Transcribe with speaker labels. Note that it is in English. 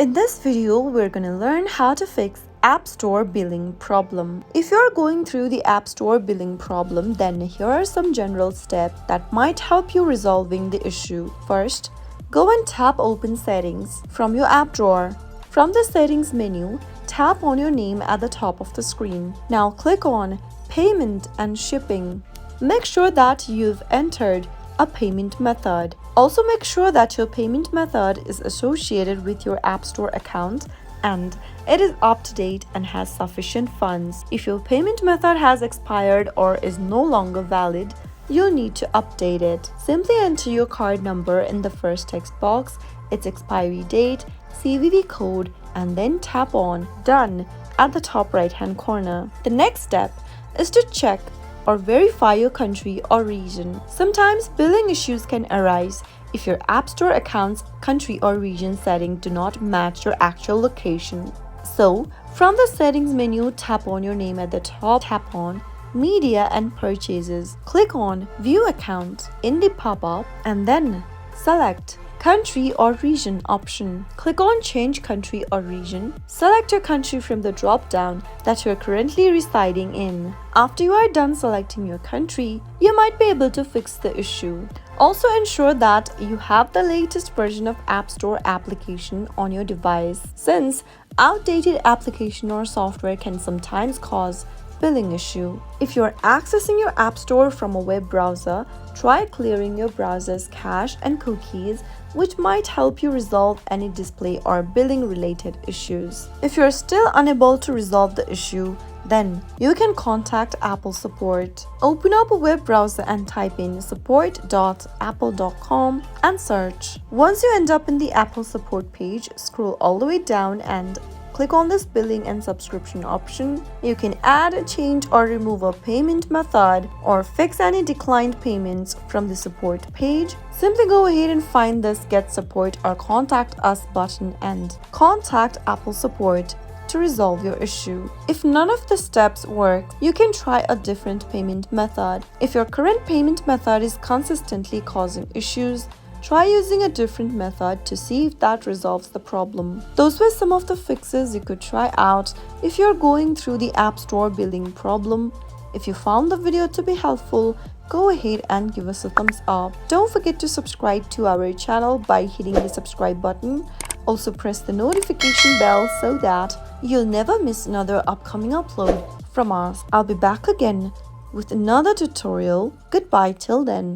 Speaker 1: In this video, we're gonna learn how to fix App Store billing problem. If you're going through the App Store billing problem, then here are some general steps that might help you resolving the issue. First, go and tap Open Settings from your app drawer. From the Settings menu, tap on your name at the top of the screen. Now click on Payment and Shipping. Make sure that you've entered a payment method. Also make sure that your payment method is associated with your App Store account and it is up to date and has sufficient funds. If your payment method has expired or is no longer valid, you'll need to update it. Simply enter your card number in the first text box, its expiry date, CVV code, and then tap on Done at the top right hand corner. The next step is to check or verify your country or region. Sometimes billing issues can arise if your App Store account's country or region setting do not match your actual location. So, from the Settings menu, tap on your name at the top, tap on Media and Purchases. Click on View Account in the pop-up and then select Country or Region option. Click on Change Country or Region. Select your country from the drop-down that you are currently residing in. After you are done selecting your country, you might be able to fix the issue. Also ensure that you have the latest version of App Store application on your device, since outdated application or software can sometimes cause billing issue. If you're accessing your App Store from a web browser, try clearing your browser's cache and cookies, which might help you resolve any display or billing related issues. If you're still unable to resolve the issue, then you can contact Apple support. Open up a web browser and type in support.apple.com and search. Once you end up in the Apple support page, scroll all the way down and click on this billing and subscription option. You can add, change or remove a payment method or fix any declined payments from the support page. Simply go ahead and find this Get Support or Contact Us button and contact Apple support to resolve your issue. If none of the steps work, you can try a different payment method. If your current payment method is consistently causing issues, try using a different method to see if that resolves the problem. Those were some of the fixes you could try out if you're going through the App Store billing problem. If you found the video to be helpful, go ahead and give us a thumbs up. Don't forget to subscribe to our channel by hitting the subscribe button. Also press the notification bell so that you'll never miss another upcoming upload from us. I'll be back again with another tutorial. Goodbye till then.